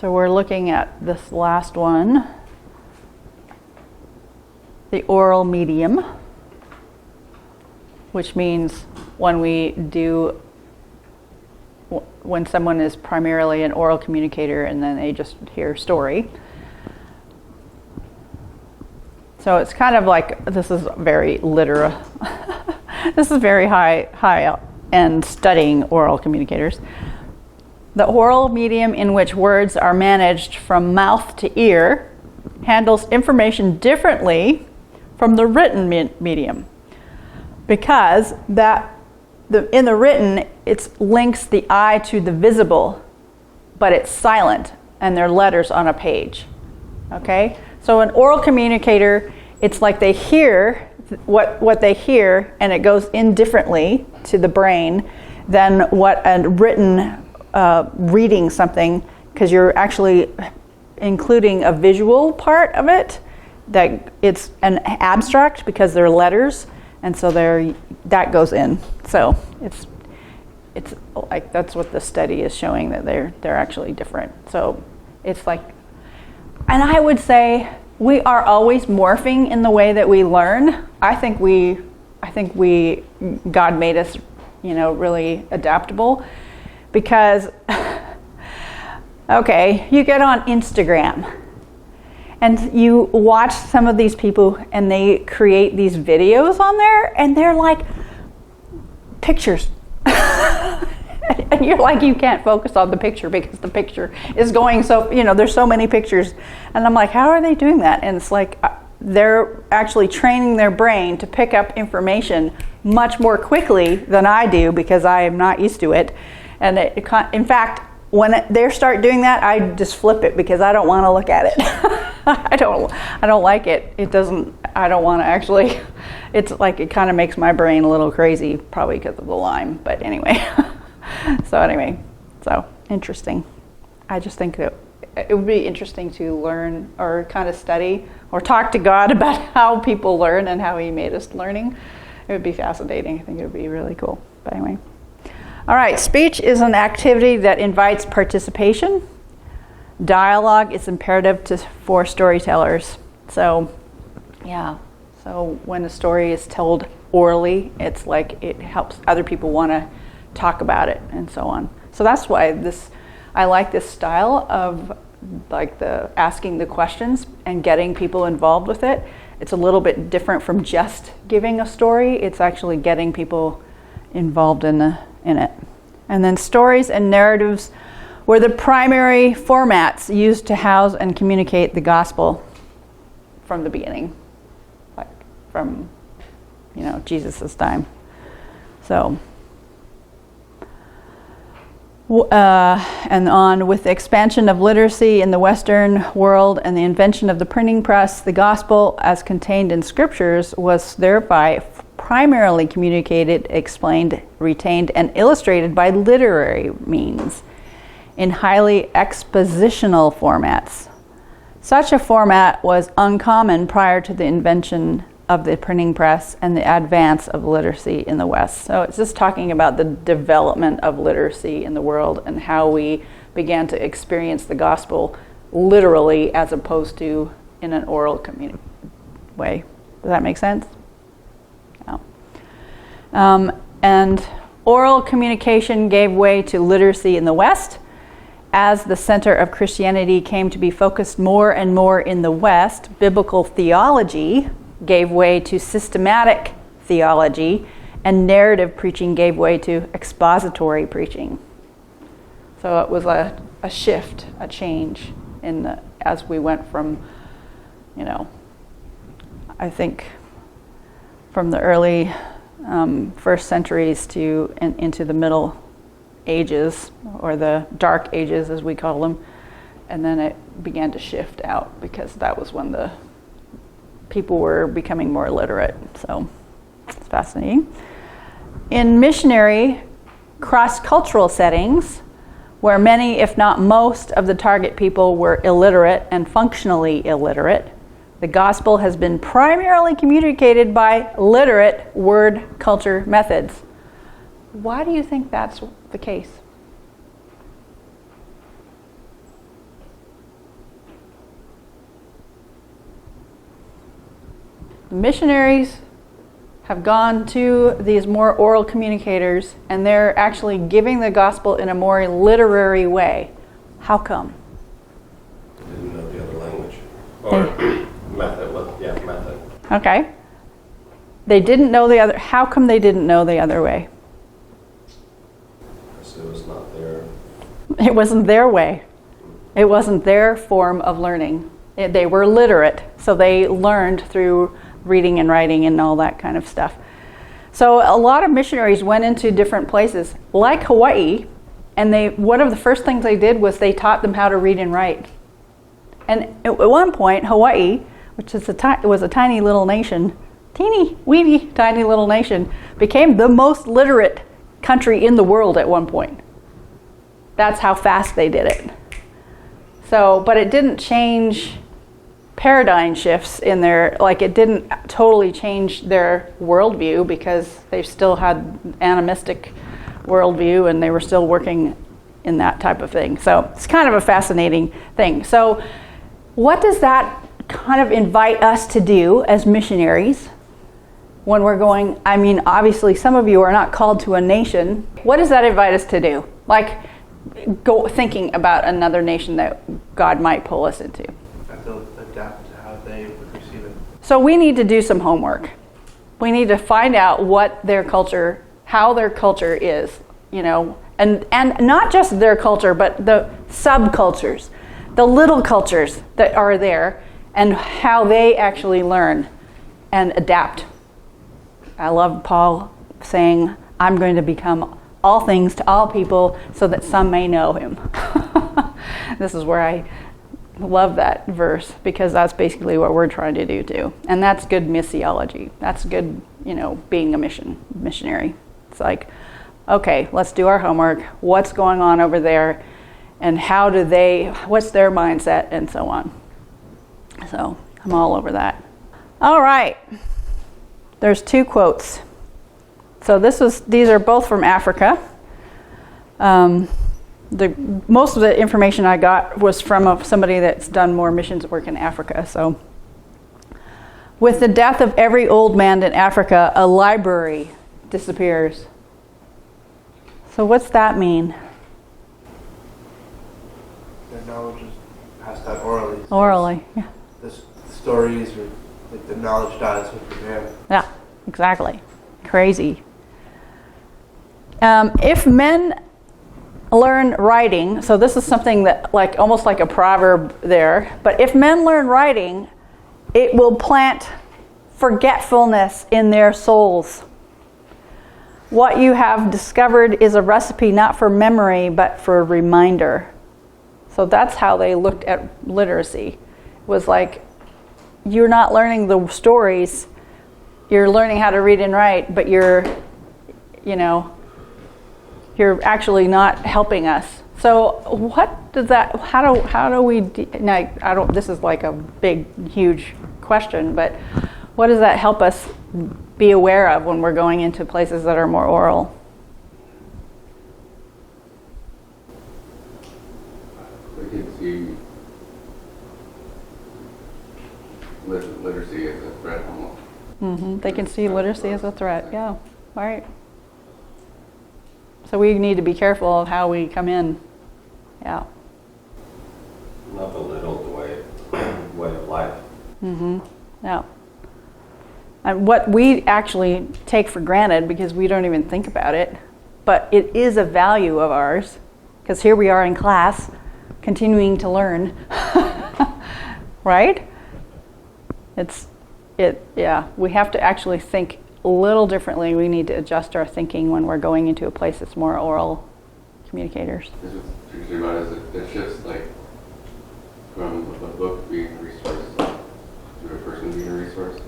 So we're looking at this last one, the oral medium, which means when someone is primarily an oral communicator and then they just hear story. So it's kind of like, this is very literal. This is very high end studying oral communicators. The oral medium in which words are managed from mouth to ear handles information differently from the written medium, because in the written, it links the eye to the visible, but it's silent, and they're letters on a page. Okay? So an oral communicator, it's like they hear what they hear, and it goes in differently to the brain than what a written reading something, because you're actually including a visual part of it, that it's an abstract because they're letters, and so that goes in. So it's like, that's what the study is showing, that they're actually different. So it's like, and I would say we are always morphing in the way that we learn. I think God made us, really adaptable, because okay, you get on Instagram and you watch some of these people and they create these videos on there, and they're like pictures. And you're like, you can't focus on the picture because the picture is going so, there's so many pictures. And I'm like, how are they doing that? And it's like, they're actually training their brain to pick up information much more quickly than I do, because I am not used to it. And in fact, when they start doing that, I just flip it because I don't want to look at it. I don't like it. I don't want to actually, it's like, it kind of makes my brain a little crazy, probably because of the Lyme, but anyway. So interesting. I just think that it would be interesting to learn or kind of study or talk to God about how people learn and how He made us learning. It would be fascinating. I think it would be really cool. But anyway. All right, speech is an activity that invites participation. Dialogue is imperative for storytellers. So, yeah. So when a story is told orally, it's like it helps other people want to talk about it and so on. So that's why I like this style of like the asking the questions and getting people involved with it. It's a little bit different from just giving a story. It's actually getting people involved in it. And then stories and narratives were the primary formats used to house and communicate the gospel from the beginning, like from Jesus' time. So and on with the expansion of literacy in the Western world and the invention of the printing press, the gospel as contained in scriptures was thereby primarily communicated, explained, retained, and illustrated by literary means in highly expositional formats. Such a format was uncommon prior to the invention of the printing press and the advance of literacy in the West. So it's just talking about the development of literacy in the world and how we began to experience the gospel literally as opposed to in an oral way. Does that make sense? No. And oral communication gave way to literacy in the West. As the center of Christianity came to be focused more and more in the West, biblical theology gave way to systematic theology, and narrative preaching gave way to expository preaching. So it was a shift, a change as we went from, I think from the early first centuries into the Middle Ages, or the Dark Ages as we call them, and then it began to shift out because that was when the people were becoming more literate. So it's fascinating. In missionary cross-cultural settings, where many, if not most, of the target people were illiterate and functionally illiterate, the gospel has been primarily communicated by literate word culture methods. Why do you think that's the case? The missionaries have gone to these more oral communicators, and they're actually giving the gospel in a more literary way. How come? They didn't know the other language. Or method. Method. Okay. They didn't know the other. How come they didn't know the other way? Because it was not their... It wasn't their way. It wasn't their form of learning. They were literate, so they learned through reading and writing and all that kind of stuff. So a lot of missionaries went into different places, like Hawaii, and one of the first things they did was they taught them how to read and write. And at one point, Hawaii, which was a tiny little nation, teeny, weeny, tiny little nation, became the most literate country in the world at one point. That's how fast they did it. So, but it didn't change paradigm shifts in their, like it didn't totally change their worldview, because they still had animistic worldview and they were still working in that type of thing. So it's kind of a fascinating thing. So what does that kind of invite us to do as missionaries when we're going? I mean, obviously some of you are not called to a nation. What does that invite us to do? Like go thinking about another nation that God might pull us into. Have to adapt to how they would receive it. So we need to do some homework. We need to find out what their culture, how their culture is, you know, and not just their culture, but the subcultures, the little cultures that are there, and how they actually learn and adapt. I love Paul saying, I'm going to become all things to all people so that some may know him. This is where I love that verse, because that's basically what we're trying to do too. And that's good missiology. That's good, you know, being a missionary. It's like, okay, let's do our homework. What's going on over there? And what's their mindset, and so on. So I'm all over that. All right. There's 2 quotes. So these are both from Africa. Most of the information I got was from somebody that's done more missions work in Africa. So, with the death of every old man in Africa, a library disappears. So what's that mean? Their knowledge is passed down orally. Orally, yeah. The stories, or like the knowledge dies with the man. Yeah, exactly. Crazy. If men learn writing, so this is something that almost like a proverb there, but if men learn writing, it will plant forgetfulness in their souls. What you have discovered is a recipe not for memory, but for reminder. So that's how they looked at literacy. It was like, you're not learning the stories, you're learning how to read and write, but you're actually not helping us. So what does that, how do we, this is like a big, huge question, but what does that help us be aware of when we're going into places that are more oral? We can see literacy as a threat almost. Mm-hmm. They can see literacy as a threat, yeah, right. So we need to be careful of how we come in. Yeah. Not belittle the way of life. Mm-hmm. Yeah. And what we actually take for granted because we don't even think about it, but it is a value of ours, because here we are in class continuing to learn. Right? We have to actually think a little differently. We need to adjust our thinking when we're going into a place that's more oral communicators. This is usually about it shifts from a book being a resource to a person being a resource.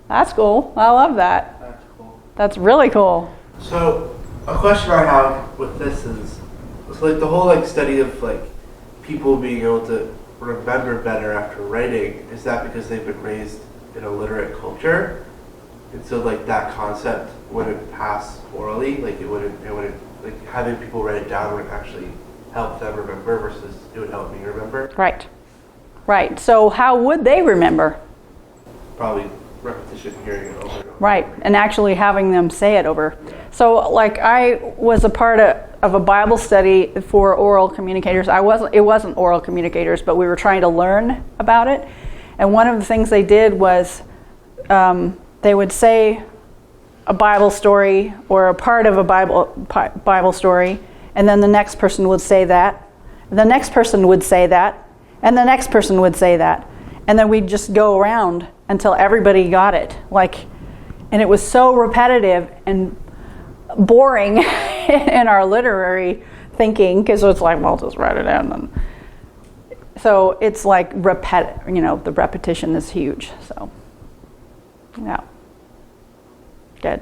That's cool. I love that. That's cool. That's really cool. So, a question I have with this is, it's like the whole study of people being able to remember better after writing. Is that because they've been raised in a literate culture? And so that concept wouldn't pass orally, it wouldn't having people write it down wouldn't actually help them remember versus it would help me remember. Right. So how would they remember? probably repetition, hearing it over and over. Right, and actually having them say it over. So, like, I was a part of a Bible study for oral communicators. It wasn't oral communicators, but we were trying to learn about it. And one of the things they did was they would say a Bible story or a part of a Bible story, and then the next person would say that, the next person would say that, and the next person would say that. And then we'd just go around until everybody got it. And it was so repetitive and boring in our literary thinking, because it's like, well, just write it down. And so it's like the repetition is huge. So, yeah. Good.